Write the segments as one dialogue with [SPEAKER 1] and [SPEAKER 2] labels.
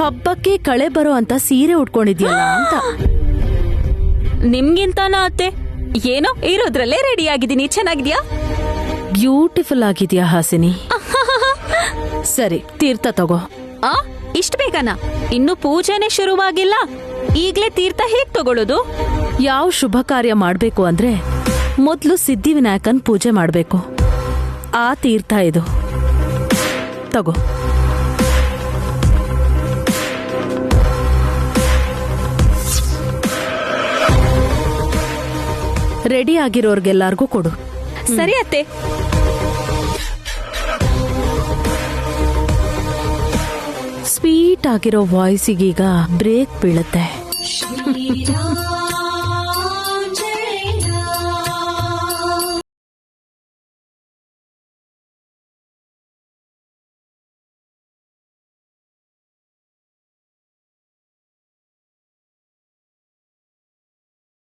[SPEAKER 1] ಹಬ್ಬಕ್ಕೆ ಕಳೆ ಬರೋ ಅಂತ ಸೀರೆ ಉಟ್ಕೊಂಡಿದ್ಯಲ್ಲ ಅಂತ.
[SPEAKER 2] ನಿಮ್ಗಿಂತಾನ ಅತ್ತೆ? ಏನೋ ಇರೋದ್ರಲ್ಲೇ ರೆಡಿ ಆಗಿದ್ದೀನಿ. ಚೆನ್ನಾಗಿದ್ಯಾ?
[SPEAKER 1] ಬ್ಯೂಟಿಫುಲ್ ಆಗಿದ್ಯಾ ಹಾಸಿನಿ. ಸರಿ, ತೀರ್ಥ ತಗೋ.
[SPEAKER 2] ಇಷ್ಟ ಬೇಗನಾ? ಇನ್ನು ಪೂಜೆನೆ ಶುರುವಾಗಿಲ್ಲ, ಈಗ್ಲೇ ತೀರ್ಥ ಹೇಗ್ ತಗೊಳ್ಳೋದು?
[SPEAKER 1] ಯಾವ ಶುಭ ಕಾರ್ಯ ಮಾಡ್ಬೇಕು ಅಂದ್ರೆ ಮೊದ್ಲು ಸಿದ್ಧಿವಿನಾಯಕನ್ ಪೂಜೆ ಮಾಡ್ಬೇಕು. ಆ ತೀರ್ಥ ಇದು, ತಗೋ. ರೆಡಿ ಆಗಿರೋರ್ಗೆಲ್ಲಾರ್ಗೂ ಕೊಡು.
[SPEAKER 2] ಸರಿ ಅತ್ತೆ.
[SPEAKER 1] ಸ್ವೀಟ್ ಆಗಿರೋ ವಾಯ್ಸಿಗೀಗ ಬ್ರೇಕ್ ಬೀಳುತ್ತೆ.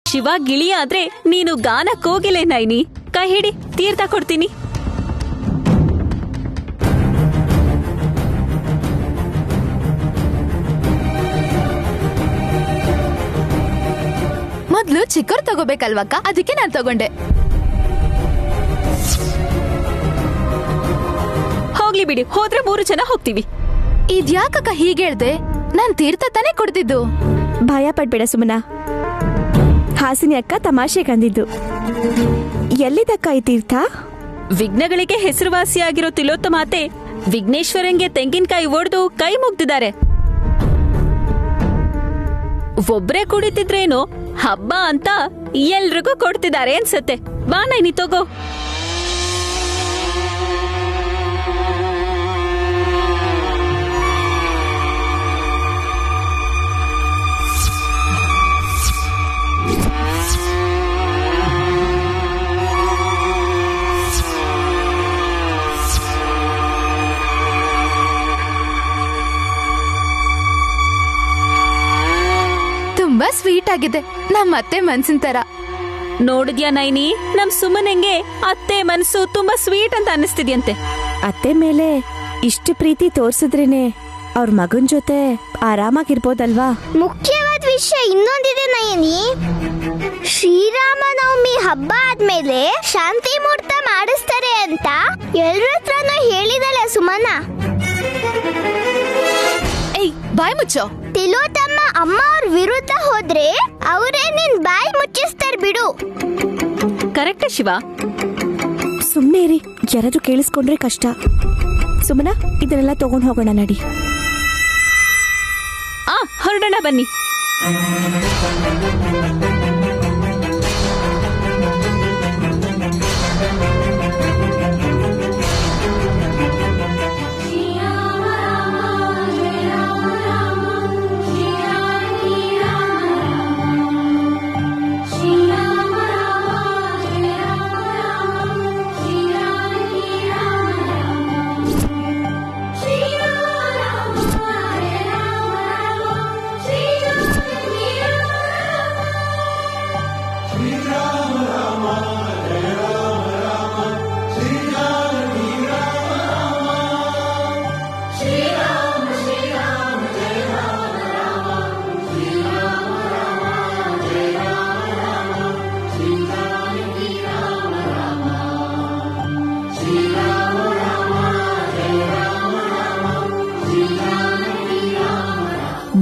[SPEAKER 2] ಶಿವ ಗಿಳಿ ಆದ್ರೆ ನೀನು ಗಾನಕ್ ಹೋಗಿಲೆ ನೈನಿ. ಕೈ ಹಿಡಿ, ತೀರ್ಥ ಕೊಡ್ತೀನಿ.
[SPEAKER 3] ಮೊದ್ಲು ಚಿಕ್ಕವ್ರು ತಗೋಬೇಕಲ್ವಕ್ಕ, ಅದಕ್ಕೆ ನಾನ್ ತಗೊಂಡೆ.
[SPEAKER 2] ಹೋಗ್ಲಿ ಬಿಡಿ, ಹೋದ್ರೆ 3 ಜನ ಹೋಗ್ತೀವಿ.
[SPEAKER 3] ಇದ್ಯಾಕಕ್ಕ ಹೀಗೇಳ್ದೆ? ನಾನ್ ತೀರ್ಥ ತಾನೇ ಕೊಡ್ತಿದ್ದು.
[SPEAKER 4] ಭಯ ಪಡ್ಬೇಡ ಸುಮನಾ, ಹಾಸಿನಿ ಅಕ್ಕ ತಮಾಷೆ ಕಂದಿದ್ದು. ಎಲ್ಲಿದಕ್ಕ ಈ ತೀರ್ಥ?
[SPEAKER 2] ವಿಘ್ನಗಳಿಗೆ ಹೆಸರುವಾಸಿಯಾಗಿರೋ ತಿಲೋತ್ತಮಾತೆ ವಿಘ್ನೇಶ್ವರಂಗೆ ತೆಂಗಿನಕಾಯಿ ಒಡೆದು ಕೈ ಮುಗ್ದಿದ್ದಾರೆ. ಒಬ್ರೇ ಕುಡಿತಿದ್ರೇನೋ, ಹಬ್ಬ ಅಂತ ಎಲ್ರಿಗೂ ಕೊಡ್ತಿದ್ದಾರೆ ಅನ್ಸತ್ತೆ. ಬಾ ನೈನಿ, ತಗೋ.
[SPEAKER 3] ತುಂಬಾ ಸ್ವೀಟ್ ಆಗಿದೆ, ನಮ್ಮ ಅತ್ತೆ ಮನ್ಸಿನ ತರ.
[SPEAKER 2] ನೋಡಿದ್ಯಾ ನೈನಿ, ನಮ್ ಸುಮ್ಮನೆಂಗೆ ಅತ್ತೆ ಮನ್ಸು ತುಂಬಾ ಸ್ವೀಟ್ ಅಂತ ಅನ್ನಿಸ್ತಿದ್ಯಂತೆ.
[SPEAKER 4] ಅತ್ತೆ ಮೇಲೆ ಇಷ್ಟು ಪ್ರೀತಿ ತೋರ್ಸಿದ್ರೇನೆ ಅವ್ರ ಮಗನ್ ಜೊತೆ ಆರಾಮಾಗಿರ್ಬೋದಲ್ವಾ?
[SPEAKER 5] ಮುಖ್ಯವಾದ ವಿಷಯ ಇನ್ನೊಂದಿದೆ ನಯನಿ. ಶ್ರೀರಾಮನವಮಿ ಹಬ್ಬ ಆದ್ಮೇಲೆ ಶಾಂತಿ ಮುಹೂರ್ತ ಮಾಡಿಸ್ತಾರೆ ಅಂತ ಎಲ್ರ ಹತ್ರನೂ ಹೇಳಿದಳೆ ಸುಮನ.
[SPEAKER 3] ಏಯ್, ಬಾಯ್ ಮುಚ್ಚೋ.
[SPEAKER 5] ತಿಲೋತ್ತಮ್ಮ ಅಮ್ಮ ಅವ್ರ ವಿರುದ್ಧ ಹೋದ್ರೆ ಅವರೇ ನಿನ್ ಬಾಯಿ ಮುಚ್ಚಿಸ್ತಾರ ಬಿಡು.
[SPEAKER 2] ಕರೆಕ್ಟ್ ಶಿವ.
[SPEAKER 4] ಸುಮ್ನೆ ಇರಿ, ಯಾರಾದ್ರೂ ಕೇಳಿಸ್ಕೊಂಡ್ರೆ ಕಷ್ಟ. ಸುಮನಾ, ಇದನ್ನೆಲ್ಲ ತಗೊಂಡ್ ಹೋಗೋಣ ನಡಿ.
[SPEAKER 2] ಹೊರಡೋಣ ಬನ್ನಿ.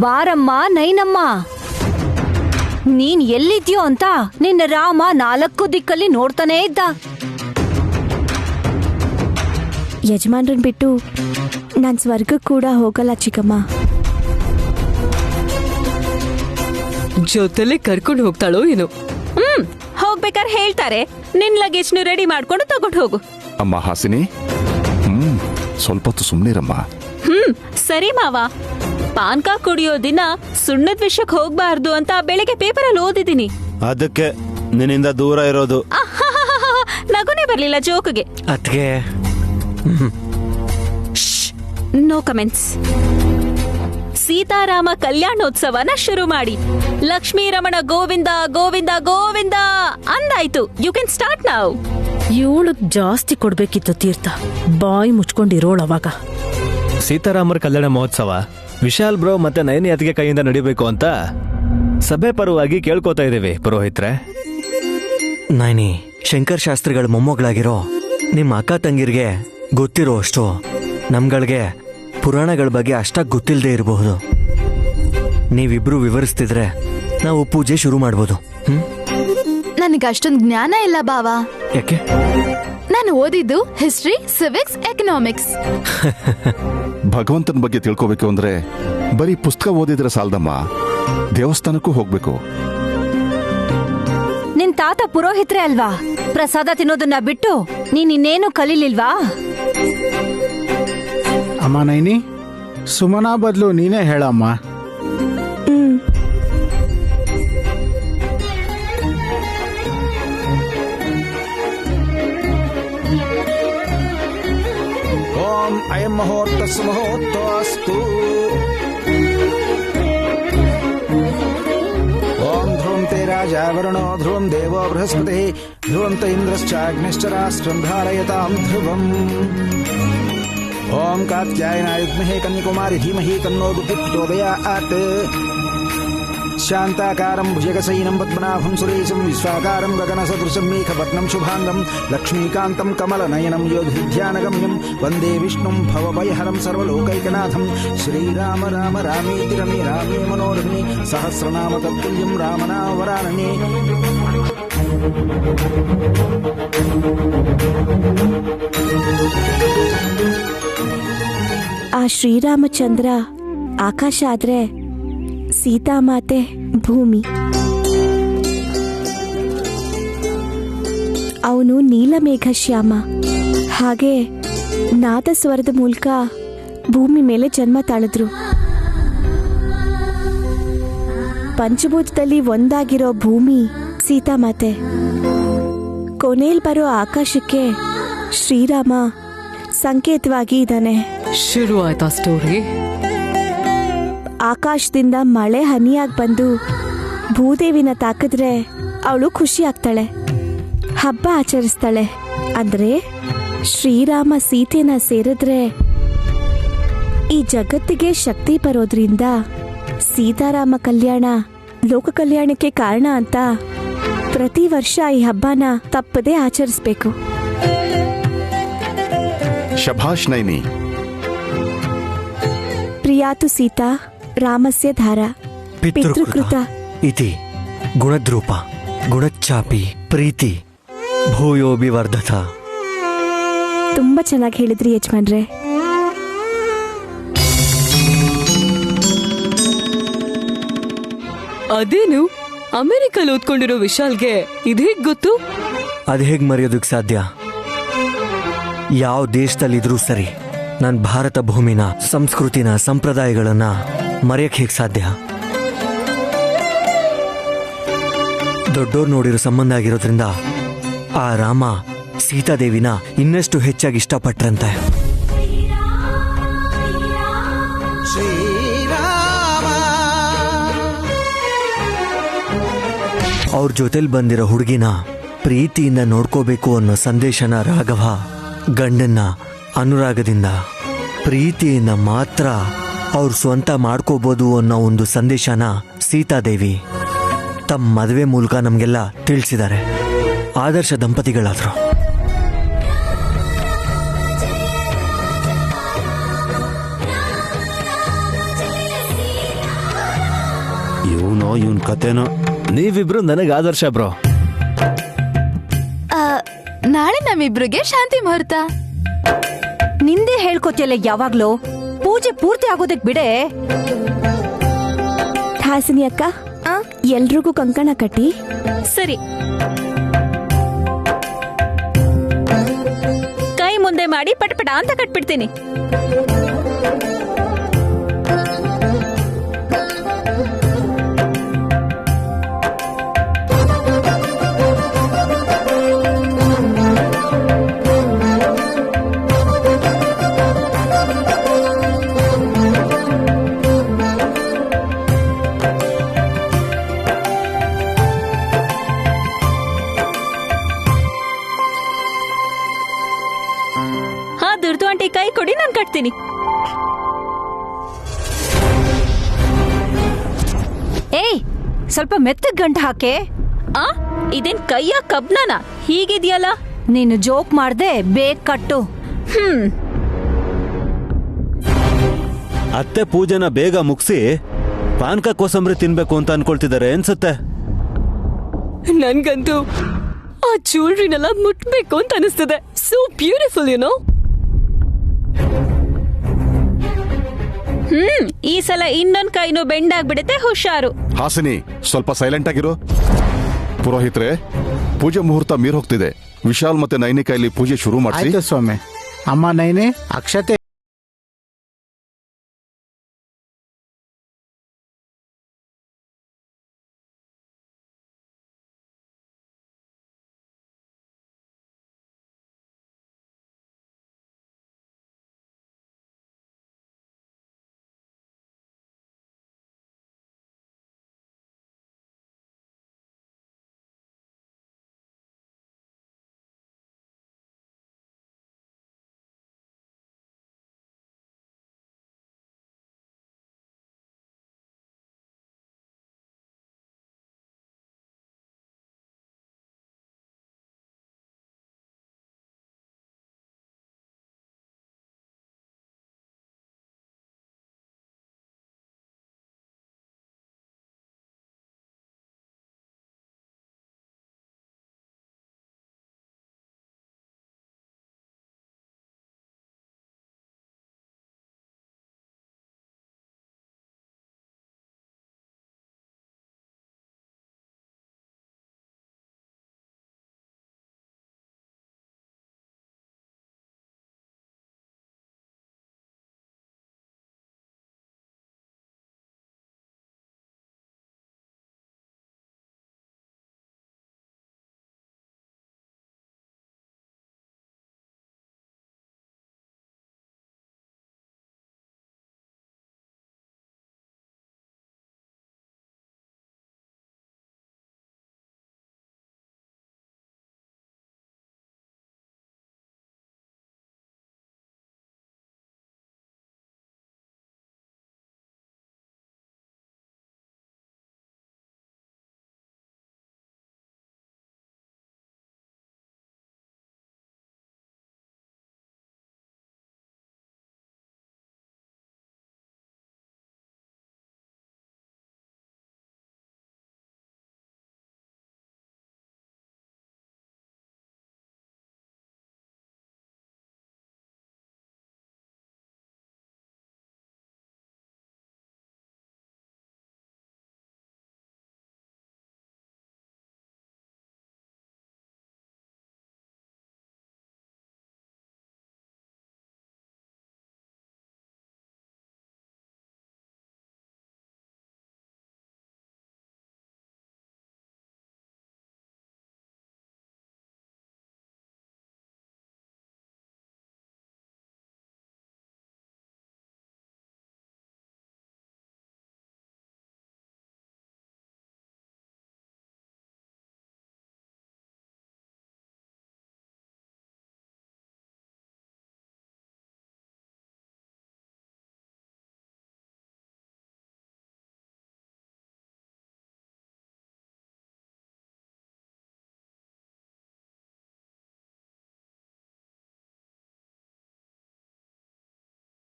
[SPEAKER 6] ಬಾರಮ್ಮ ನೈನಮ್ಮ, ನೀನ್ ಎಲ್ಲಿದ್ಯೋ ಅಂತ ನಿನ್ನ ರಾಮ 4 ದಿಕ್ಕಲ್ಲಿ ನೋಡ್ತಾನೇ ಇದ್ದ.
[SPEAKER 4] ಯಜಮಾನ್ರನ್ ಬಿಟ್ಟು ನಾನ್ ಸ್ವರ್ಗಕ್ಕೆ ಕೂಡ ಹೋಗಲ್ಲ ಚಿಕ್ಕಮ್ಮ.
[SPEAKER 7] ಜೊತೆಲೆ ಕರ್ಕೊಂಡು ಹೋಗ್ತಾಳೋ ಏನು?
[SPEAKER 2] ಹೋಗ್ಬೇಕಾದ್ರೆ ಹೇಳ್ತಾರೆ. ನಿನ್ ಲಗೇಜ್ನು ರೆಡಿ ಮಾಡ್ಕೊಂಡು ತಗೊಂಡು ಹೋಗು.
[SPEAKER 8] ಅಮ್ಮ ಹಾಸಿನಿ, ಸ್ವಲ್ಪ ಹೊತ್ತು ಸುಮ್ನಿರಮ್ಮ.
[SPEAKER 2] ಸರಿ ಮಾವ. ಪಾನ್ಕ ಕುಡಿಯೋ ದಿನ ಸುಣ್ಣದ ವಿಷಯಕ್ಕೆ ಹೋಗ್ಬಾರ್ದು ಅಂತ ಬೆಳಿಗ್ಗೆ ಪೇಪರಲ್ಲಿ ಓದಿದ್ದೀನಿ.
[SPEAKER 9] ಅದಕ್ಕೆ ನಿನ್ನಿಂದ ದೂರ ಇರೋದು.
[SPEAKER 2] ನಗುನೇ ಬರ್ಲಿಲ್ಲ ಜೋಕ್ಗೆ.
[SPEAKER 9] ಅದ್ಕೆ
[SPEAKER 2] ನೋ ಕಮೆಂಟ್ಸ್. ಸೀತಾರಾಮ ಕಲ್ಯಾಣೋತ್ಸವನ ಶುರು ಮಾಡಿ. ಲಕ್ಷ್ಮೀ ರಮಣ ಗೋವಿಂದ ಗೋವಿಂದ ಗೋವಿಂದ ಅಂದಾಯ್ತು. You can start now.
[SPEAKER 1] ಇವಳಗ್ ಜಾಸ್ತಿ ಕೊಡ್ಬೇಕಿತ್ತು ತೀರ್ಥ. ಬಾಯಿ ಮುಚ್ಕೊಂಡಿರೋಳವಾಗ.
[SPEAKER 10] ಸೀತಾರಾಮರ ಕಲ್ಯಾಣ ಮಹೋತ್ಸವ
[SPEAKER 7] ವಿಶಾಲ್ ಬ್ರೋ ಮತ್ತೆ ನಯನಿ ಅತ್ತಿಗೆ ಕೈಯಿಂದ ನಡಿಬೇಕು ಅಂತ ಸಭೆ ಪರವಾಗಿ ಕೇಳ್ಕೊತಾ ಇದೀವಿ ಪುರೋಹಿತ್ರೆ.
[SPEAKER 10] ನೈನಿ, ಶಂಕರ್ ಶಾಸ್ತ್ರಿಗಳ ಮೊಮ್ಮಗಳಾಗಿರೋ ನಿಮ್ಮ ಅಕ್ಕ ತಂಗಿರ್ಗೆ ಗೊತ್ತಿರೋ ಅಷ್ಟು ನಮ್ಗಳಿಗೆ ಪುರಾಣಗಳ ಬಗ್ಗೆ ಅಷ್ಟಾಗಿ ಗೊತ್ತಿಲ್ಲದೆ ಇರಬಹುದು. ನೀವಿಬ್ರು ವಿವರಿಸ್ತಿದ್ರೆ ನಾವು ಪೂಜೆ ಶುರು ಮಾಡ್ಬೋದು.
[SPEAKER 3] ನನಗೆ ಅಷ್ಟೊಂದು ಜ್ಞಾನ ಇಲ್ಲ ಬಾವ.
[SPEAKER 10] ಯಾಕೆ?
[SPEAKER 3] ನಾನು ಓದಿದ್ದು ಹಿಸ್ಟ್ರಿ, ಸಿವಿಕ್ಸ್, ಎಕನಾಮಿಕ್ಸ್.
[SPEAKER 8] ಭಗವಂತನ ಬಗ್ಗೆ ತಿಳ್ಕೋಬೇಕು ಅಂದ್ರೆ ಬರೀ ಪುಸ್ತಕ ಓದಿದ್ರೆ ಸಾಲದಮ್ಮ, ದೇವಸ್ಥಾನಕ್ಕೂ ಹೋಗ್ಬೇಕು.
[SPEAKER 6] ನಿನ್ ತಾತ ಪುರೋಹಿತ್ರೆ ಅಲ್ವಾ? ಪ್ರಸಾದ ತಿನ್ನೋದನ್ನ ಬಿಟ್ಟು ನೀನ್ ಇನ್ನೇನು ಕಲೀಲಿಲ್ವಾ?
[SPEAKER 11] ಅಮ್ಮ ನೈನಿ, ಸುಮನಾ ಬದಲು ನೀನೇ ಹೇಳಮ್ಮ. ಓಂ ಅಯಂ ಮಹೋತ್ತಸ್ಸು ಮಹೋತ್ತಸ್ತು. ಓಂ ಧ್ರುವಂ ತೇ ರಾಜಾ ವರುಣೋ ಧ್ರುವಂ ದೇವೋ ಬೃಹಸ್ಪತಿ ಧ್ರುವಂ ತ ಇಂದ್ರಶ್ಚಾಗ್ನಿಶ್ಚ ರಾಷ್ಟ್ರಂ ಧಾರಯತಾಂ ಧ್ರುವಂ. ಓಂ ಕಾತ್ಯಾಯನಾಯ ವಿದ್ಮಹೇ ಕನ್ಯಾಕುಮಾರಿ ಧೀಮಹಿ ತನ್ನೋ ಬುದ್ಧಿಃ ಪ್ರಚೋದಯಾತ್. ಶಾಂತಾಕಾರಂ ಭುಜಗಸೈನಂ ಪದ್ಮನಾಭಂ ಸುರೇಶಂ ವಿಶ್ವಾಕಾರಂ ಗಗನಸದೃಶಂ ಮೇಘಪರ್ಣಂ ಶುಭಾಂಗಂ ಲಕ್ಷ್ಮೀಕಾಂತಂ ಕಮಲನಯನಂ ಯೋಗಿಧ್ಯಾನಗಮ್ಯಂ ವಂದೇ ವಿಷ್ಣುಂ ಭವಭಯಹರಂ ಸರ್ವಲೋಕೈಕನಾಥಂ. ಶ್ರೀರಾಮ ರಾಮ ರಾಮೇತಿ ರಮೇ ರಾಮೇ ಮನೋರಮೇ ಸಹಸ್ರನಾಮ ತತ್ತುಲ್ಯಂ ರಾಮನಾಮವರಾನನೇ.
[SPEAKER 4] ಆ ಶ್ರೀರಾಮಚಂದ್ರ ಆಕಾಶ ಆದ್ರೆ ಸೀತಾಮಾತೆ ಭೂಮಿ. ಅವನು ನೀಲಮೇಘ ಶ್ಯಾಮ. ಹಾಗೆ ನಾದಸ್ವರದ ಮೂಲಕ ಭೂಮಿ ಮೇಲೆ ಜನ್ಮ ತಾಳಿದ್ರು. ಪಂಚಭೂತದಲ್ಲಿ ಒಂದಾಗಿರೋ ಭೂಮಿ ಸೀತಾಮಾತೆ. ಕೊನೆಯಲ್ಲಿ ಬರೋ ಆಕಾಶಕ್ಕೆ ಶ್ರೀರಾಮ ಸಂಕೇತವಾಗಿ ಇದ್ದಾನೆ.
[SPEAKER 12] ಶುರು ಆಯ್ತಾ ಸ್ಟೋರಿ?
[SPEAKER 4] ಆಕಾಶದಿಂದ ಮಳೆ ಹನಿಯಾಗಿ ಬಂದು ಭೂದೇವಿನ ತಾಕಿದ್ರೆ ಅವಳು ಖುಷಿ ಆಗ್ತಾಳೆ, ಹಬ್ಬ ಆಚರಿಸ್ತಾಳೆ. ಅಂದ್ರೆ ಶ್ರೀರಾಮ ಸೀತೆನ ಸೇರಿದ್ರೆ ಈ ಜಗತ್ತಿಗೆ ಶಕ್ತಿ ಬರೋದ್ರಿಂದ ಸೀತಾರಾಮ ಕಲ್ಯಾಣ ಲೋಕ ಕಲ್ಯಾಣಕ್ಕೆ ಕಾರಣ ಅಂತ ಪ್ರತಿ ವರ್ಷ ಈ ಹಬ್ಬನ ತಪ್ಪದೇ ಆಚರಿಸ್ಬೇಕು.
[SPEAKER 8] ಶಭಾಷ್ ನೈನಿ.
[SPEAKER 4] ಪ್ರಿಯಾತು ಸೀತಾ ರಾಮಸ್ಯ ಧಾರ ಪಿತೃಕೃತ
[SPEAKER 10] ಇತಿ ಗುಣದ್ರೂಪ ಗುಣಚ್ಚಾಪಿ ಪ್ರೀತಿ ಭೂಯೋಬಿ ವರ್ಧತ.
[SPEAKER 4] ತುಂಬಾ ಚೆನ್ನಾಗಿ ಹೇಳಿದ್ರಿ ಯಜಮಾನ್ರೆ.
[SPEAKER 12] ಅದೇನು ಅಮೆರಿಕಲ್ಲಿ ಓದ್ಕೊಂಡಿರೋ ವಿಶಾಲ್ಗೆ ಇದೇಗ್ ಗೊತ್ತು?
[SPEAKER 10] ಅದ್ ಹೇಗ್ ಮರೆಯೋದಕ್ ಸಾಧ್ಯ? ಯಾವ ದೇಶದಲ್ಲಿದ್ರೂ ಸರಿ, ನನ್ನ ಭಾರತ ಭೂಮಿನ, ಸಂಸ್ಕೃತಿನ, ಸಂಪ್ರದಾಯಗಳನ್ನ ಮರೆಯಕ್ ಹೇಗ್ ಸಾಧ್ಯ? ದೊಡ್ಡೋರ್ ನೋಡಿರೋ ಸಂಬಂಧ ಆಗಿರೋದ್ರಿಂದ ಆ ರಾಮ ಸೀತಾದೇವಿನ ಇನ್ನಷ್ಟು ಹೆಚ್ಚಾಗಿ ಇಷ್ಟಪಟ್ರಂತೆ. ಅವ್ರ ಜೊತೆಲಿ ಬಂದಿರೋ ಹುಡುಗಿನ ಪ್ರೀತಿಯಿಂದ ನೋಡ್ಕೋಬೇಕು ಅನ್ನೋ ಸಂದೇಶನ ರಾಘವ ಗಂಡನ್ನ ಅನುರಾಗದಿಂದ ಪ್ರೀತಿಯಿಂದ ಮಾತ್ರ ಅವ್ರ ಸ್ವಂತ ಮಾಡ್ಕೋಬಹುದು ಅನ್ನೋ ಒಂದು ಸಂದೇಶನ ಸೀತಾದೇವಿ ತಮ್ಮ ಮದುವೆ ಮೂಲಕ ನಮಗೆಲ್ಲ ತಿಳಿಸಿದ್ದಾರೆ. ಆದರ್ಶ ದಂಪತಿಗಳಾದ್ರು.
[SPEAKER 9] ಇವನ್ ಕತೆನೋ.
[SPEAKER 7] ನೀವಿಬ್ರು ನನಗೆ ಆದರ್ಶ ಬ್ರೋ.
[SPEAKER 3] ನಾಳೆ ನಮ್ಮಿಬ್ರಿಗೆ ಶಾಂತಿ ಮುಹೂರ್ತ.
[SPEAKER 6] ನಿಂದೆ ಹೇಳ್ಕೊತಿಯಲ್ಲ ಯಾವಾಗ್ಲೂ. ಪೂಜೆ ಪೂರ್ತಿ ಆಗೋದಕ್ ಬಿಡೆ.
[SPEAKER 4] ಹಾಸಿನಿ ಅಕ್ಕ, ಎಲ್ರಿಗೂ ಕಂಕಣ ಕಟ್ಟಿ.
[SPEAKER 2] ಸರಿ, ಕೈ ಮುಂದೆ ಮಾಡಿ ಪಟಪಟ ಅಂತ ಕಟ್ಬಿಡ್ತೀನಿ. ಕೈ ಕೊಡಿ, ನಾನು ಕಟ್ತೀನಿ.
[SPEAKER 6] ಸ್ವಲ್ಪ ಮೆತ್ತಗ್ ಗಂಟು ಹಾಕೆ.
[SPEAKER 2] ಆ ಇದೇನ್ ಕೈಯ ಕಬ್ನಾನ ಹೀಗಿದ್ಯಲ್ಲ?
[SPEAKER 6] ನೀನು ಜೋಕ್ ಮಾಡ್ದೆ ಬೇಗ ಕಟ್ಟು.
[SPEAKER 9] ಅತ್ತೆ ಪೂಜೆನ ಬೇಗ ಮುಗಿಸಿ ಪಾನಕ ಕೋಸಂಬರಿ ತಿನ್ಬೇಕು ಅಂತ ಅನ್ಕೊಳ್ತಿದ್ದಾರೆ ಅನ್ಸುತ್ತೆ.
[SPEAKER 12] ನನ್ಗಂತೂ ಆ ಜ್ಯುವೆಲ್ರಿನೆಲ್ಲ ಮುಟ್ಬೇಕು ಅಂತ ಅನಿಸ್ತದೆ. So beautiful you know.
[SPEAKER 2] ಈ ಸಲ ಇನ್ನೊಂದ್ ಕೈನು ಬೆಂಡ್ ಆಗ್ಬಿಡುತ್ತೆ, ಹುಷಾರು.
[SPEAKER 8] ಹಾಸಿನಿ, ಸ್ವಲ್ಪ ಸೈಲೆಂಟ್ ಆಗಿರು. ಪುರೋಹಿತ್ರೆ, ಪೂಜೆ ಮುಹೂರ್ತ ಮೀರ್ ಹೋಗ್ತಿದೆ. ವಿಶಾಲ್ ಮತ್ತೆ ನೈನಿ ಕೈಲಿ ಪೂಜೆ ಶುರು ಮಾಡಿ.
[SPEAKER 11] ಸ್ವಾಮಿ. ಅಮ್ಮ ನೈನಿ, ಅಕ್ಷತೆ.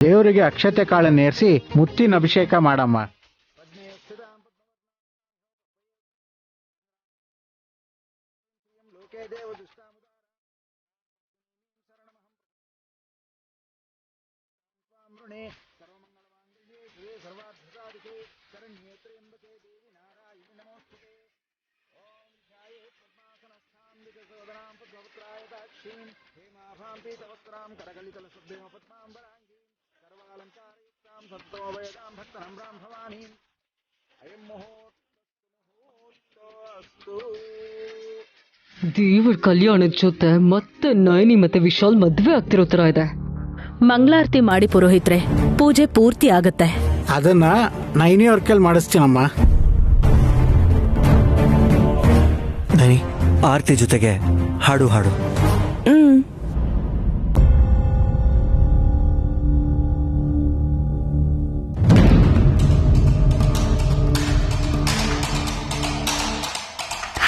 [SPEAKER 11] ದೇವರಿಗೆ ಅಕ್ಷತೆ ಕಾಳನ್ನು ಏರಿಸಿ ಮುತ್ತಿನ ಅಭಿಷೇಕ ಮಾಡಮ್ಮ.
[SPEAKER 12] ದೇವರ ಕಲ್ಯಾಣದ ಜೊತೆ ಮತ್ತೆ ನೈನಿ ಮತ್ತೆ ವಿಶಾಲ್ ಮದ್ವೆ ಆಗ್ತಿರೋ ತರ ಇದೆ.
[SPEAKER 1] ಮಂಗಳಾರತಿ ಮಾಡಿ ಪುರೋಹಿತ್ರೆ, ಪೂಜೆ ಪೂರ್ತಿ ಆಗತ್ತೆ.
[SPEAKER 11] ಅದನ್ನ ನೈನಿ ಅವ್ರ ಕೈಲಿ ಮಾಡಿಸ್ತೀನಮ್ಮ.
[SPEAKER 10] ನೈನಿ, ಆರತಿ ಜೊತೆಗೆ ಹಾಡು ಹಾಡು.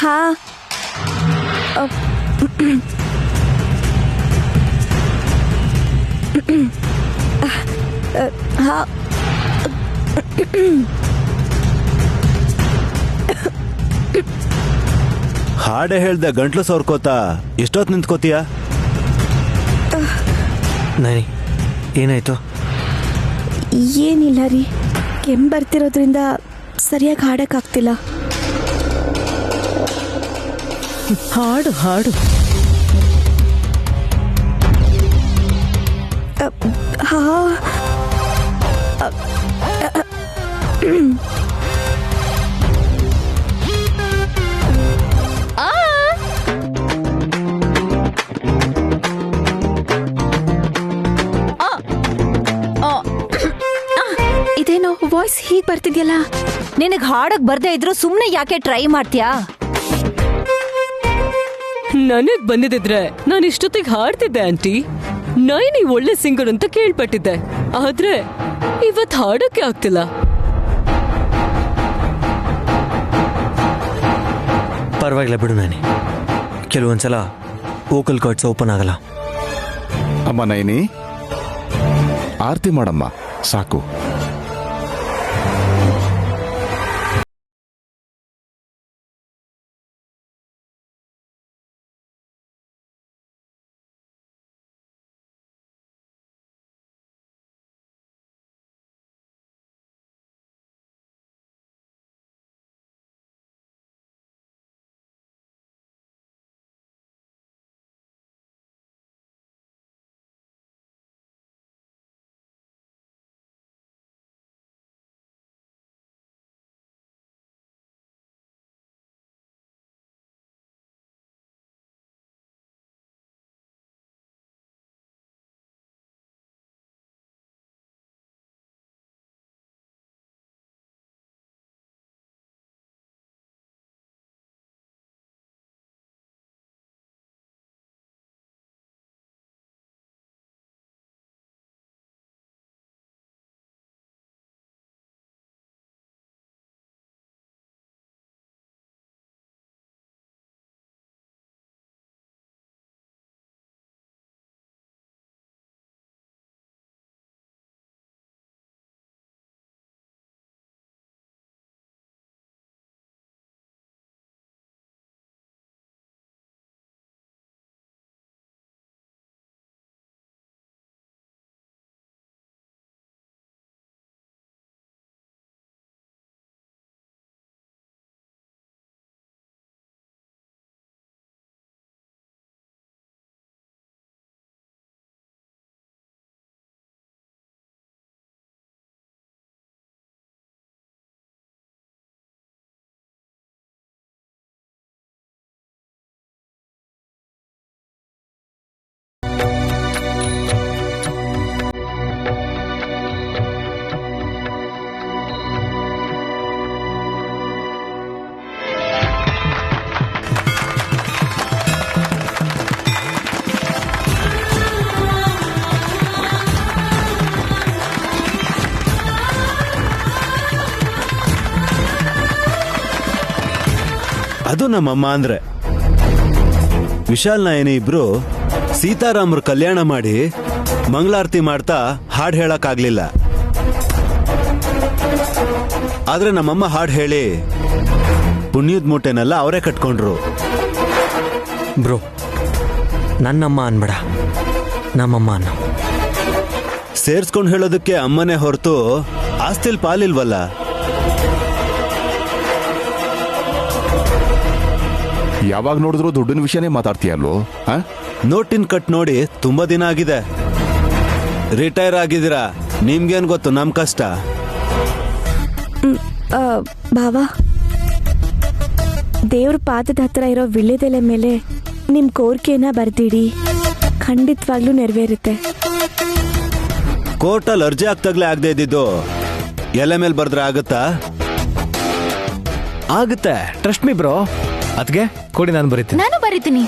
[SPEAKER 4] ಹಾ ಹಾ
[SPEAKER 9] ಹಾಡೆ ಹೇಳ್ದೆ ಗಂಟ್ಲು ಸೋರ್ಕೋತಾ ಎಷ್ಟೊತ್ತು ನಿಂತ್ಕೋತೀಯ?
[SPEAKER 10] ನೈನಿ ಏನಾಯ್ತು?
[SPEAKER 4] ಏನಿಲ್ಲ ರೀ, ಕೆಮ್ಮು ಬರ್ತಿರೋದ್ರಿಂದ ಸರಿಯಾಗಿ ಹಾಡಕ್ಕಾಗ್ತಿಲ್ಲ.
[SPEAKER 1] ಹಾಡು ಹಾಡು.
[SPEAKER 4] ಹಾ ಇದೇನೋ ವಾಯ್ಸ್ ಹೀಗ್ ಬರ್ತಿದ್ಯಲ್ಲ.
[SPEAKER 6] ನಿನಗ್ ಹಾಡಕ್ ಬರ್ದೇ ಇದ್ರು ಸುಮ್ನೆ ಯಾಕೆ ಟ್ರೈ ಮಾಡ್ತೀಯಾ?
[SPEAKER 12] ನನಗ್ ಬಂದಿದ್ರೆ ನಾನು ಇಷ್ಟೊತ್ತಿಗೆ ಹಾಡ್ತಿದ್ದೆ ಆಂಟಿ. ನೈನಿ ಒಳ್ಳೆ ಸಿಂಗರ್ ಅಂತ ಕೇಳ್ಪಟ್ಟಿದ್ದೆ, ಆದ್ರೆ ಇವತ್ ಹಾಡಕ್ಕೆ ಆಗ್ತಿಲ್ಲ.
[SPEAKER 10] ಪರವಾಗಿಲ್ಲ ಬಿಡು ನಾನಿ, ಕೆಲವೊಂದ್ಸಲ ವೋಕಲ್ ಕಾರ್ಡ್ಸ್ ಓಪನ್ ಆಗಲ್ಲ.
[SPEAKER 8] ಅಮ್ಮ ನೈನಿ, ಆರತಿ ಮಾಡಮ್ಮ ಸಾಕು.
[SPEAKER 9] ಅದು ನಮ್ಮಮ್ಮ ಅಂದ್ರೆ. ವಿಶಾಲ್ ನಯನಿ ಇಬ್ರು ಸೀತಾರಾಮರ ಕಲ್ಯಾಣ ಮಾಡಿ ಮಂಗಳಾರತಿ ಮಾಡ್ತಾ ಹಾಡು ಹೇಳಕ್ಕಾಗ್ಲಿಲ್ಲ. ಆದ್ರೆ ನಮ್ಮಮ್ಮ ಹಾಡು ಹೇಳಿ ಪುಣ್ಯದ ಮೂಟೆನೆಲ್ಲ ಅವರೇ ಕಟ್ಕೊಂಡ್ರು.
[SPEAKER 10] ಬ್ರೋ, ನನ್ನಮ್ಮ ಅನ್ಬೇಡ, ನಮ್ಮಮ್ಮ ಅನ್ನ.
[SPEAKER 9] ಸೇರ್ಸ್ಕೊಂಡು ಹೇಳೋದಕ್ಕೆ ಅಮ್ಮನೇ ಹೊರತು ಆಸ್ತಿಲ್ ಪಾಲಿಲ್ವಲ್ಲ.
[SPEAKER 8] ಯಾವಾಗ ನೋಡಿದ್ರು ದುಡ್ಡಿನ ವಿಷಯನೇ ಮಾತಾಡ್ತೀಯಲ್ಲೋ.
[SPEAKER 9] ನೋಟಿನ ಕಟ್ ನೋಡಿ ತುಂಬಾ ದಿನ ಆಗಿದೆ. ರಿಟೈರ್ ಆಗಿದ್ದೀರಾ, ನಿಮ್ಗೇನ್ ಗೊತ್ತು ನಮ್ ಕಷ್ಟ.
[SPEAKER 4] ಬಾವಾ, ದೇವ್ರ ಪಾದದ ಹತ್ರ ಇರೋ ವಿಳ್ಯದೆಲೆ ಮೇಲೆ ನಿಮ್ ಕೋರಿಕೆನ ಬರ್ದಿಡಿ, ಖಂಡಿತವಾಗ್ಲೂ ನೆರವೇರುತ್ತೆ.
[SPEAKER 9] ಕೋರ್ಟಲ್ಲಿ ಅರ್ಜಿ ಆಗ್ತಾಗ್ಲೇ ಆಗದೆ ಇದ್ದಿದ್ದು ಎಲೆ ಮೇಲೆ ಬರ್ದ್ರೆ ಆಗುತ್ತಾ?
[SPEAKER 7] ಆಗುತ್ತೆ, ಟ್ರಸ್ಟ್ ಮೀ ಬ್ರೋ. ಅದ್ಗೆ ಕೊಡಿ, ನಾನು ಬರೀತೀನಿ.
[SPEAKER 3] ನಾನು ಬರೀತೀನಿ.